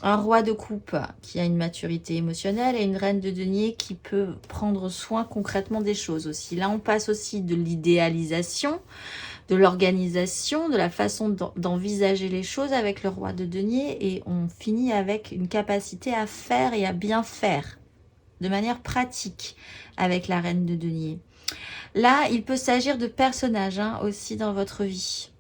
un roi de coupe qui a une maturité émotionnelle et une reine de denier qui peut prendre soin concrètement des choses aussi. Là, on passe aussi de l'idéalisation, de l'organisation, de la façon d'envisager les choses avec le roi de denier et on finit avec une capacité à faire et à bien faire de manière pratique avec la reine de denier. Là, il peut s'agir de personnages hein, aussi dans votre vie.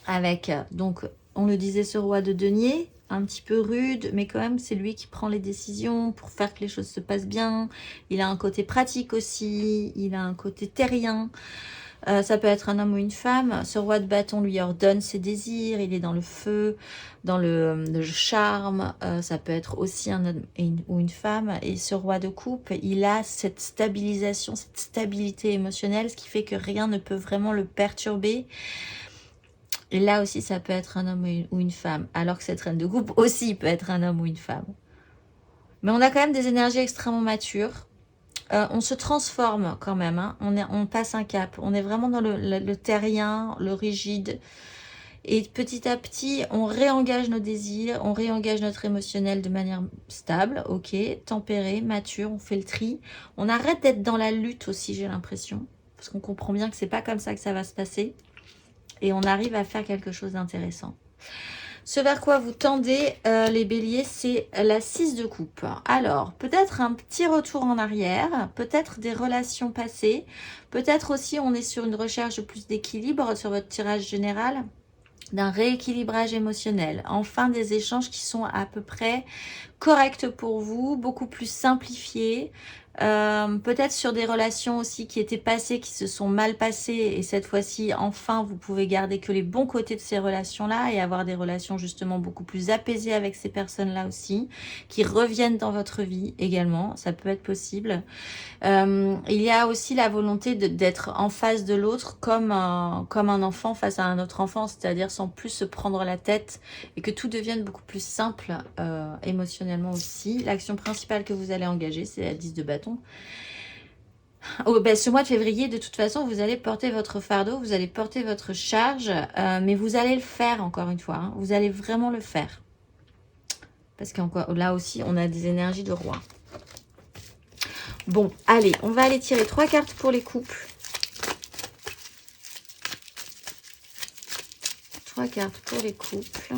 Avec, donc, on le disait, ce roi de denier, un petit peu rude, mais quand même, c'est lui qui prend les décisions pour faire que les choses se passent bien. Il a un côté pratique aussi, il a un côté terrien. Ça peut être un homme ou une femme. Ce roi de bâton lui ordonne ses désirs, il est dans le feu, dans le charme. Ça peut être aussi un homme ou une femme. Et ce roi de coupe, il a cette stabilisation, cette stabilité émotionnelle, ce qui fait que rien ne peut vraiment le perturber. Et là aussi, ça peut être un homme ou une femme. Alors que cette reine de coupe aussi peut être un homme ou une femme. Mais on a quand même des énergies extrêmement matures. On se transforme quand même. Hein. On passe un cap. On est vraiment dans le terrien, le rigide. Et petit à petit, on réengage nos désirs, on réengage notre émotionnel de manière stable, ok, tempérée, mature, on fait le tri. On arrête d'être dans la lutte aussi, j'ai l'impression. Parce qu'on comprend bien que c'est pas comme ça que ça va se passer. Et on arrive à faire quelque chose d'intéressant. Ce vers quoi vous tendez, les béliers, c'est la 6 de coupe. Alors, peut-être un petit retour en arrière, peut-être des relations passées, peut-être aussi on est sur une recherche de plus d'équilibre sur votre tirage général, d'un rééquilibrage émotionnel. Enfin, des échanges qui sont à peu près corrects pour vous, beaucoup plus simplifiés. Peut-être sur des relations aussi qui étaient passées, qui se sont mal passées, et cette fois-ci, enfin, vous pouvez garder que les bons côtés de ces relations-là et avoir des relations justement beaucoup plus apaisées avec ces personnes-là aussi, qui reviennent dans votre vie également, ça peut être possible. Il y a aussi la volonté d'être en face de l'autre comme un enfant face à un autre enfant, c'est-à-dire sans plus se prendre la tête et que tout devienne beaucoup plus simple émotionnellement aussi. L'action principale que vous allez engager, c'est la 10 de bâton. Oh, ben, ce mois de février, de toute façon, vous allez porter votre fardeau, vous allez porter votre charge, mais vous allez le faire encore une fois, hein, vous allez vraiment le faire. Parce que là aussi, on a des énergies de roi. Bon, allez, on va aller tirer 3 cartes pour les couples. 3 cartes pour les couples.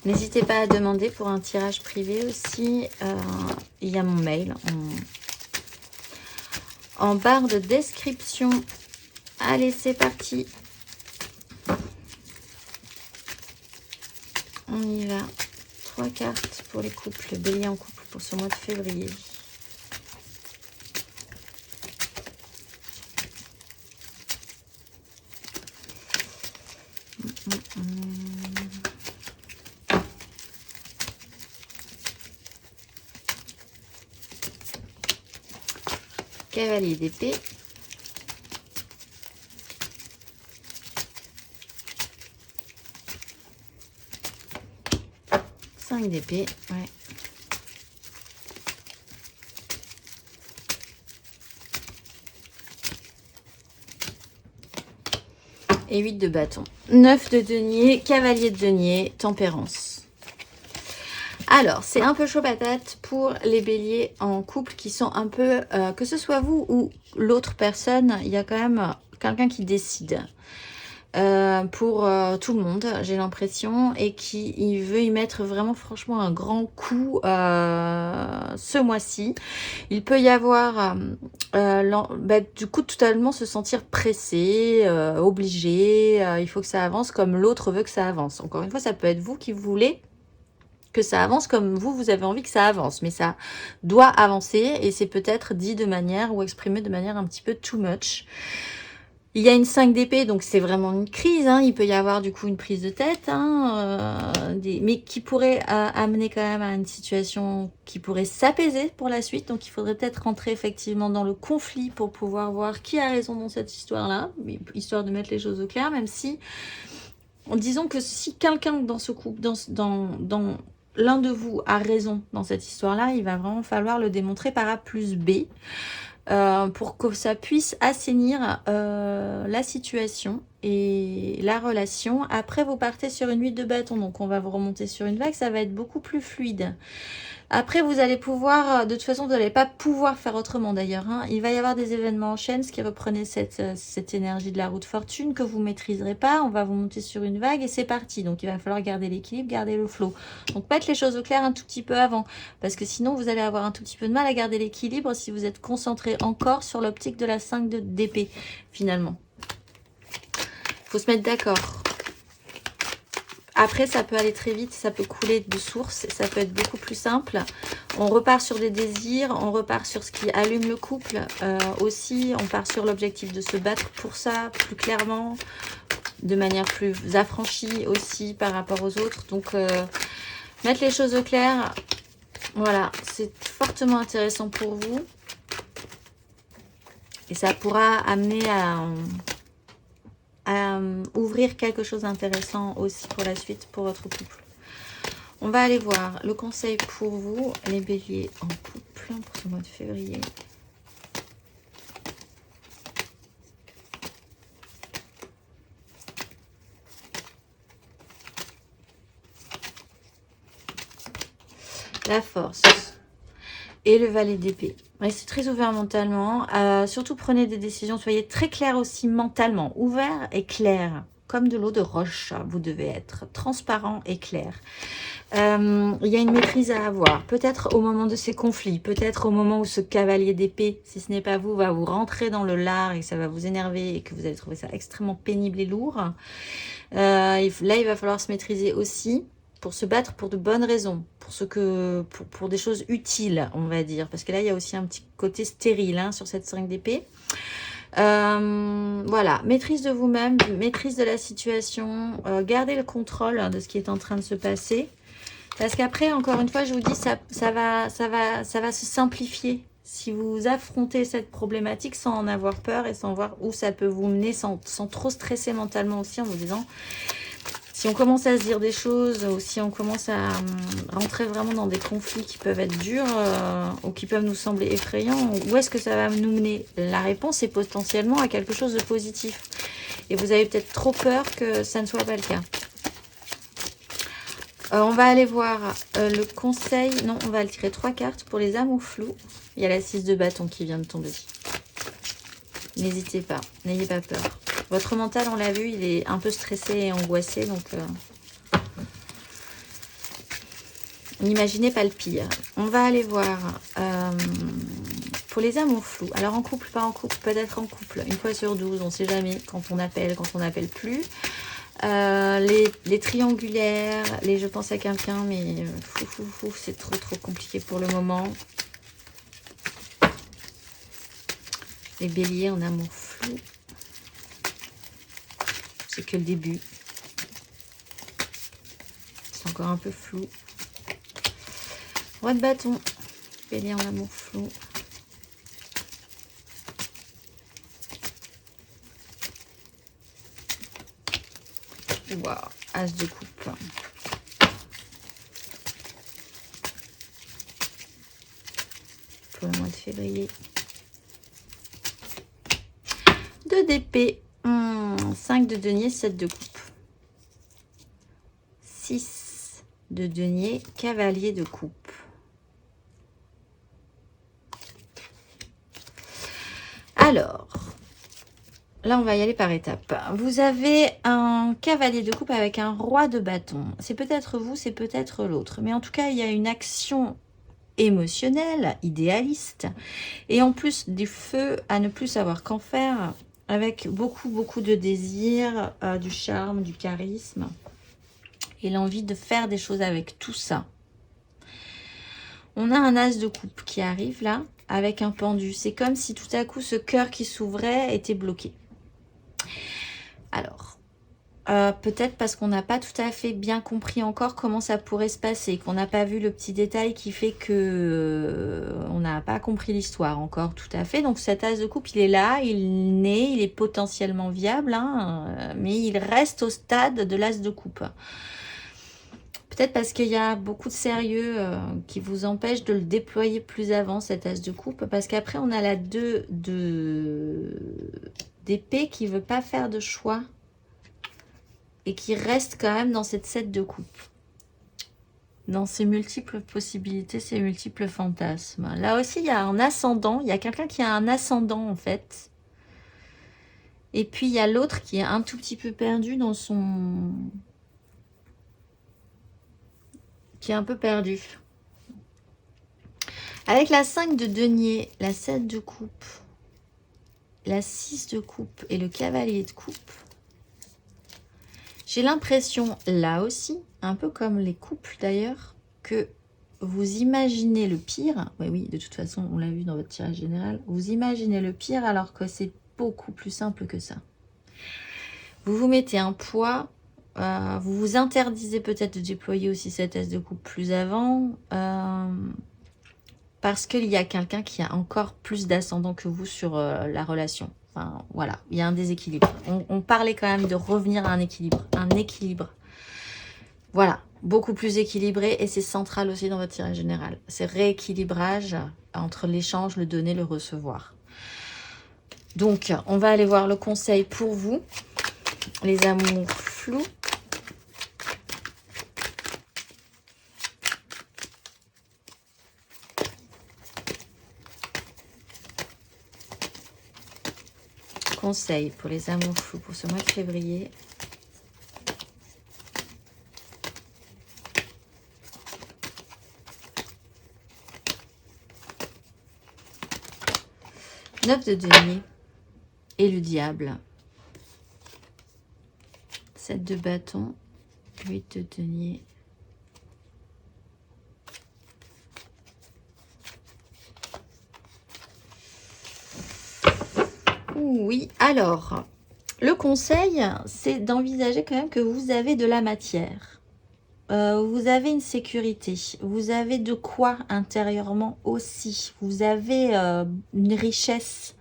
N'hésitez pas à demander pour un tirage privé aussi. Il y a mon mail en barre de description. Allez, c'est parti. On y va. 3 cartes pour les couples. Bélier en couple pour ce mois de février. Cavalier d'épée. D'épée, ouais. Et 8 de bâton. 9 de denier, cavalier de denier, tempérance. Alors, c'est un peu chaud patate pour les béliers en couple qui sont un peu, que ce soit vous ou l'autre personne, il y a quand même quelqu'un qui décide. Pour tout le monde, j'ai l'impression, et qui veut y mettre vraiment franchement un grand coup ce mois-ci. Il peut y avoir du coup totalement se sentir pressé, obligé, il faut que ça avance comme l'autre veut que ça avance. Encore une fois, ça peut être vous qui voulez que ça avance comme vous avez envie que ça avance, mais ça doit avancer, et c'est peut-être dit de manière ou exprimé de manière un petit peu too much. Il y a une 5 d'épée, donc c'est vraiment une crise, hein. Il peut y avoir du coup une prise de tête, hein, mais qui pourrait amener quand même à une situation qui pourrait s'apaiser pour la suite. Donc il faudrait peut-être rentrer effectivement dans le conflit pour pouvoir voir qui a raison dans cette histoire-là, histoire de mettre les choses au clair, même si, disons que si quelqu'un dans ce couple, dans l'un de vous a raison dans cette histoire-là, il va vraiment falloir le démontrer par A plus B. Pour que ça puisse assainir la situation et la relation. Après, vous partez sur une 8 de bâton, donc on va vous remonter sur une vague, ça va être beaucoup plus fluide. Après, vous allez pouvoir, de toute façon, vous n'allez pas pouvoir faire autrement d'ailleurs, hein. Il va y avoir des événements en chaîne, ce qui reprenait cette énergie de la roue de fortune que vous ne maîtriserez pas. On va vous monter sur une vague et c'est parti. Donc, il va falloir garder l'équilibre, garder le flow. Donc, mettre les choses au clair un tout petit peu avant. Parce que sinon, vous allez avoir un tout petit peu de mal à garder l'équilibre si vous êtes concentré encore sur l'optique de la 5 d'épée, finalement. Il faut se mettre d'accord. Après, ça peut aller très vite, ça peut couler de source, ça peut être beaucoup plus simple. On repart sur des désirs, on repart sur ce qui allume le couple aussi. On part sur l'objectif de se battre pour ça, plus clairement, de manière plus affranchie aussi par rapport aux autres. Donc, mettre les choses au clair, voilà, c'est fortement intéressant pour vous. Et ça pourra amener à ouvrir quelque chose d'intéressant aussi pour la suite, pour votre couple. On va aller voir le conseil pour vous, les béliers en couple pour ce mois de février. La force et le valet d'épée. Restez très ouvert mentalement. Surtout prenez des décisions. Soyez très clair aussi mentalement. Ouvert et clair. Comme de l'eau de roche. Vous devez être transparent et clair. Il y a une maîtrise à avoir. Peut-être au moment de ces conflits. Peut-être au moment où ce cavalier d'épée, si ce n'est pas vous, va vous rentrer dans le lard et que ça va vous énerver et que vous allez trouver ça extrêmement pénible et lourd. Là, il va falloir se maîtriser aussi. Pour se battre pour de bonnes raisons, pour des choses utiles, on va dire. Parce que là, il y a aussi un petit côté stérile hein, sur cette 5 d'épée. Voilà, maîtrise de vous-même, maîtrise de la situation, gardez le contrôle de ce qui est en train de se passer. Parce qu'après, encore une fois, je vous dis, ça va se simplifier. Si vous affrontez cette problématique sans en avoir peur et sans voir où ça peut vous mener, sans trop stresser mentalement aussi en vous disant... Si on commence à se dire des choses ou si on commence à rentrer vraiment dans des conflits qui peuvent être durs ou qui peuvent nous sembler effrayants, où est-ce que ça va nous mener? La réponse est potentiellement à quelque chose de positif. Et vous avez peut-être trop peur que ça ne soit pas le cas. On va aller voir le conseil. Non, on va tirer 3 cartes pour les amours flous. Il y a la 6 de bâton qui vient de tomber. N'hésitez pas, n'ayez pas peur. Votre mental, on l'a vu, il est un peu stressé et angoissé, donc n'imaginez pas le pire. On va aller voir pour les amours flous. Alors en couple, pas en couple, peut-être en couple. Une fois sur 12, on ne sait jamais quand on appelle plus. Les triangulaires, les je pense à quelqu'un, mais c'est trop compliqué pour le moment. Les béliers en amour flou. C'est que le début. C'est encore un peu flou. Roi de bâton. Bélier en amour flou. Waouh. As de coupe. Pour le mois de février. 2 d'épée. 5 de denier, 7 de coupe. 6 de denier, cavalier de coupe. Alors, là on va y aller par étapes. Vous avez un cavalier de coupe avec un roi de bâton. C'est peut-être vous, c'est peut-être l'autre. Mais en tout cas, il y a une action émotionnelle, idéaliste. Et en plus du feu à ne plus savoir qu'en faire. Avec beaucoup de désir, du charme, du charisme. Et l'envie de faire des choses avec tout ça. On a un as de coupe qui arrive là, avec un pendu. C'est comme si tout à coup ce cœur qui s'ouvrait était bloqué. Alors, peut-être parce qu'on n'a pas tout à fait bien compris encore comment ça pourrait se passer, qu'on n'a pas vu le petit détail qui fait que on n'a pas compris l'histoire encore tout à fait. Donc cet as de coupe, il est là, il naît, il est potentiellement viable, hein, mais il reste au stade de l'as de coupe. Peut-être parce qu'il y a beaucoup de sérieux qui vous empêche de le déployer plus avant, cet as de coupe, parce qu'après on a la 2 d'épée qui veut pas faire de choix. Et qui reste quand même dans cette 7 de coupe. Dans ses multiples possibilités, ses multiples fantasmes. Là aussi, il y a un ascendant. Il y a quelqu'un qui a un ascendant, en fait. Et puis, il y a l'autre qui est un tout petit peu perdu dans son... Qui est un peu perdu. Avec la 5 de denier, la 7 de coupe, la 6 de coupe et le cavalier de coupe, j'ai l'impression, là aussi, un peu comme les couples d'ailleurs, que vous imaginez le pire. Oui, de toute façon, on l'a vu dans votre tirage général. Vous imaginez le pire alors que c'est beaucoup plus simple que ça. Vous vous mettez un poids, vous vous interdisez peut-être de déployer aussi cette as de coupe plus avant, parce qu'il y a quelqu'un qui a encore plus d'ascendant que vous sur la relation. Enfin, voilà, il y a un déséquilibre. On parlait quand même de revenir à un équilibre. Un équilibre. Voilà, beaucoup plus équilibré et c'est central aussi dans votre tirage général. C'est rééquilibrage entre l'échange, le donner, le recevoir. Donc, on va aller voir le conseil pour vous, les amours flous. Conseil pour les amours flous pour ce mois de février. Neuf de denier et le diable. 7 de bâton, 8 de denier. Oui, alors, le conseil, c'est d'envisager quand même que vous avez de la matière. Vous avez une sécurité. Vous avez de quoi intérieurement aussi. Vous avez une richesse.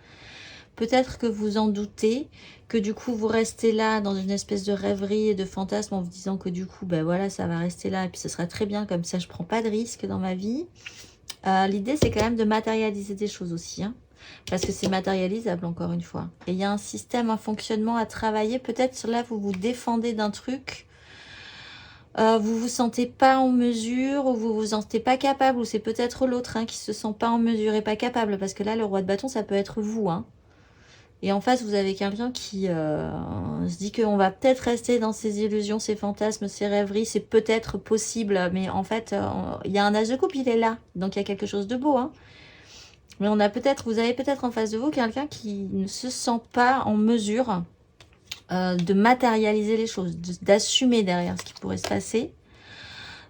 Peut-être que vous en doutez, que du coup vous restez là dans une espèce de rêverie et de fantasme en vous disant que du coup, ben voilà, ça va rester là et puis ce sera très bien comme ça, je prends pas de risque dans ma vie. L'idée, c'est quand même de matérialiser des choses aussi, hein, parce que c'est matérialisable encore une fois. Et il y a un système, un fonctionnement à travailler. Peut-être là, vous vous défendez d'un truc. Vous vous sentez pas en mesure ou vous vous sentez pas capable, ou c'est peut-être l'autre qui se sent pas en mesure et pas capable, parce que là, le roi de bâton, ça peut être vous, hein. Et en face, vous avez quelqu'un qui se dit qu'on va peut-être rester dans ses illusions, ses fantasmes, ses rêveries. C'est peut-être possible, mais en fait, il y a un as de coupe, il est là. Donc, il y a quelque chose de beau, hein. Mais on a peut-être, vous avez peut-être en face de vous quelqu'un qui ne se sent pas en mesure de matérialiser les choses, d'assumer derrière ce qui pourrait se passer.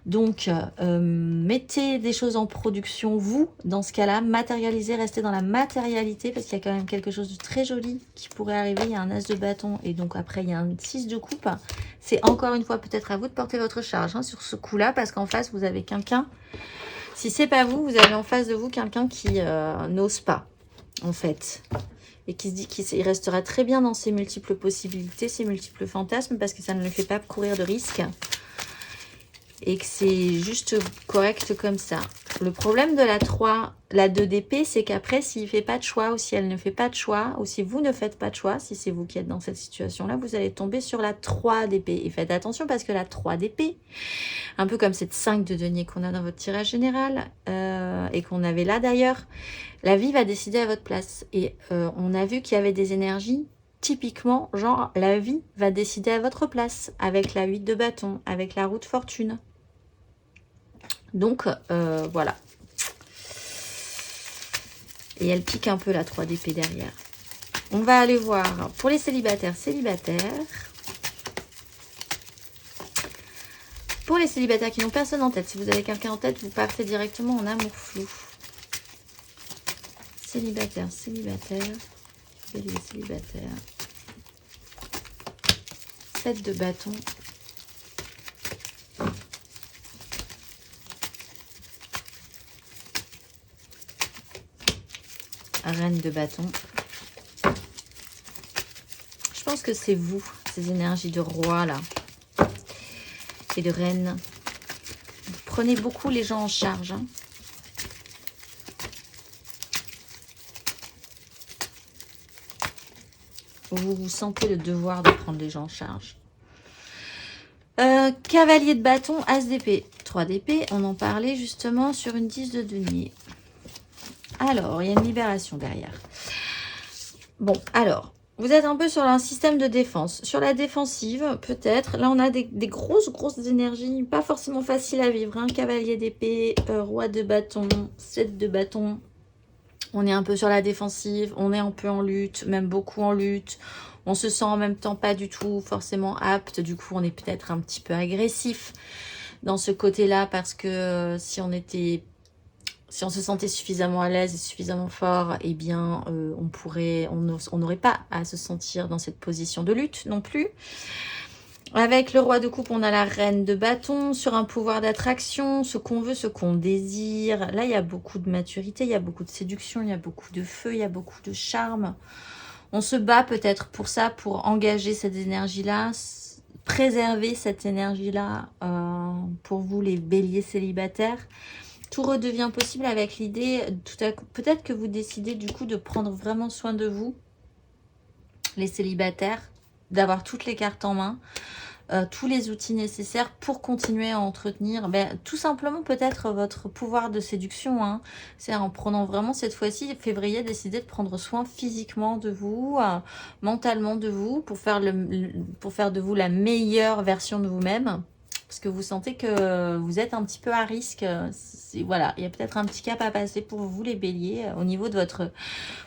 Donc, mettez des choses en production, vous, dans ce cas-là, matérialisez, restez dans la matérialité, parce qu'il y a quand même quelque chose de très joli qui pourrait arriver. Il y a un as de bâton, et donc après, il y a un 6 de coupe. C'est encore une fois peut-être à vous de porter votre charge sur ce coup-là, parce qu'en face, vous avez quelqu'un, si c'est pas vous, vous avez en face de vous quelqu'un qui n'ose pas, en fait. Et qui se dit qu'il restera très bien dans ses multiples possibilités, ses multiples fantasmes, parce que ça ne le fait pas courir de risques. Et que c'est juste correct comme ça. Le problème de la 3, la 2 d'épée, c'est qu'après, s'il ne fait pas de choix, ou si elle ne fait pas de choix, ou si vous ne faites pas de choix, si c'est vous qui êtes dans cette situation-là, vous allez tomber sur la 3 d'épée. Et faites attention parce que la 3 d'épée, un peu comme cette 5 de denier qu'on a dans votre tirage général, et qu'on avait là d'ailleurs, la vie va décider à votre place. Et on a vu qu'il y avait des énergies typiquement, genre, la vie va décider à votre place, avec la 8 de bâton, avec la roue de fortune. Donc, voilà. Et elle pique un peu la 3 d'épée derrière. On va aller voir pour les célibataires. Pour les célibataires qui n'ont personne en tête, si vous avez quelqu'un en tête, vous partez directement en amour flou. Célibataire. Bélier célibataire. 7 de bâton. Reine de bâton. Je pense que c'est vous, ces énergies de roi là. Et de reine. Vous prenez beaucoup les gens en charge. Vous vous sentez le devoir de prendre les gens en charge. Cavalier de bâton, as d'épée. 3 d'épée, on en parlait justement sur une 10 de denier. Alors, il y a une libération derrière. Bon, alors, vous êtes un peu sur un système de défense. Sur la défensive, peut-être. Là, on a des grosses énergies, pas forcément faciles à vivre. Cavalier d'épée, roi de bâton, 7 de bâton. On est un peu sur la défensive, on est un peu en lutte, même beaucoup en lutte. On se sent en même temps pas du tout forcément apte. Du coup, on est peut-être un petit peu agressif dans ce côté-là parce que si on se sentait suffisamment à l'aise et suffisamment fort, eh bien, on n'aurait pas à se sentir dans cette position de lutte non plus. Avec le roi de coupe, on a la reine de bâton sur un pouvoir d'attraction, ce qu'on veut, ce qu'on désire. Là, il y a beaucoup de maturité, il y a beaucoup de séduction, il y a beaucoup de feu, il y a beaucoup de charme. On se bat peut-être pour ça, pour engager cette énergie-là. préserver cette énergie-là pour vous, les béliers célibataires. Tout redevient possible avec l'idée, peut-être que vous décidez du coup de prendre vraiment soin de vous, les célibataires, d'avoir toutes les cartes en main, tous les outils nécessaires pour continuer à entretenir tout simplement peut-être votre pouvoir de séduction. Hein. C'est en prenant vraiment cette fois-ci, février, décider de prendre soin physiquement de vous, mentalement de vous, pour faire de vous la meilleure version de vous-même. Parce que vous sentez que vous êtes un petit peu à risque. Voilà, il y a peut-être un petit cap à passer pour vous, les béliers, au niveau de votre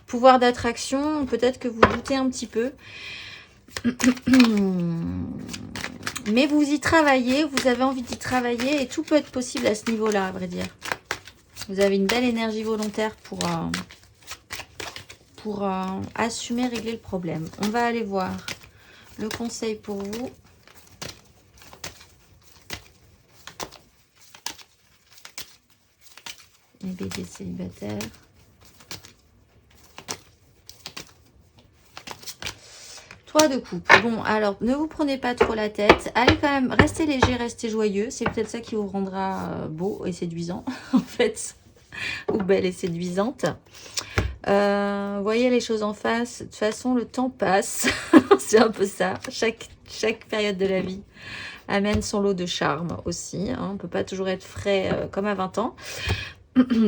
pouvoir d'attraction. Peut-être que vous doutez un petit peu. Mais vous y travaillez, vous avez envie d'y travailler et tout peut être possible à ce niveau-là, à vrai dire. Vous avez une belle énergie volontaire pour assumer, régler le problème. On va aller voir le conseil pour vous. Les béliers célibataires. De coupe. Bon, alors, ne vous prenez pas trop la tête. Allez quand même, restez léger, restez joyeux. C'est peut-être ça qui vous rendra beau et séduisant, en fait. Ou belle et séduisante. Voyez les choses en face. De toute façon, le temps passe. C'est un peu ça. Chaque période de la vie amène son lot de charme aussi. Hein. On ne peut pas toujours être frais comme à 20 ans.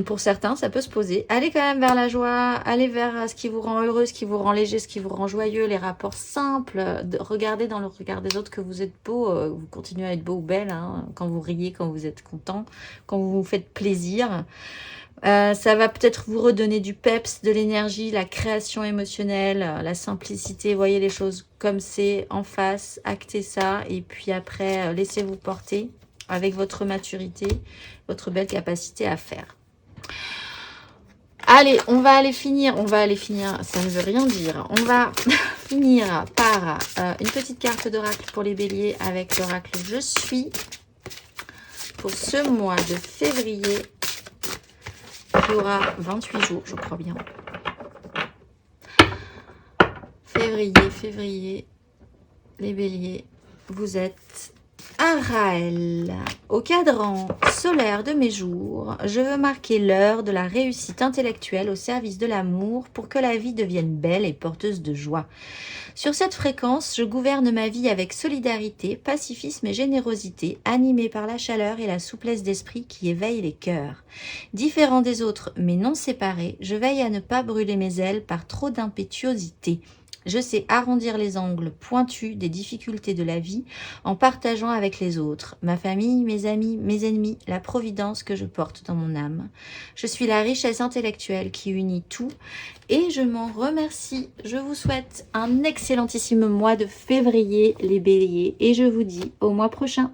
Pour certains, ça peut se poser. Allez quand même vers la joie, allez vers ce qui vous rend heureux, ce qui vous rend léger, ce qui vous rend joyeux, les rapports simples. Regardez dans le regard des autres que vous êtes beau, vous continuez à être beau ou belle, hein, quand vous riez, quand vous êtes content, quand vous vous faites plaisir. Ça va peut-être vous redonner du peps, de l'énergie, la création émotionnelle, la simplicité. Voyez les choses comme c'est, en face, actez ça et puis après, laissez-vous porter avec votre maturité, votre belle capacité à faire. Allez, on va aller finir, ça ne veut rien dire. On va finir par une petite carte d'oracle pour les béliers avec l'oracle Je suis pour ce mois de février qui aura 28 jours, je crois bien. Février, les béliers, vous êtes Araël. Au cadran solaire de mes jours, je veux marquer l'heure de la réussite intellectuelle au service de l'amour pour que la vie devienne belle et porteuse de joie. Sur cette fréquence, je gouverne ma vie avec solidarité, pacifisme et générosité, animée par la chaleur et la souplesse d'esprit qui éveillent les cœurs. Différent des autres, mais non séparés, je veille à ne pas brûler mes ailes par trop d'impétuosité. Je sais arrondir les angles pointus des difficultés de la vie en partageant avec les autres, ma famille, mes amis, mes ennemis, la providence que je porte dans mon âme. Je suis la richesse intellectuelle qui unit tout et je m'en remercie. Je vous souhaite un excellentissime mois de février, les béliers, et je vous dis au mois prochain.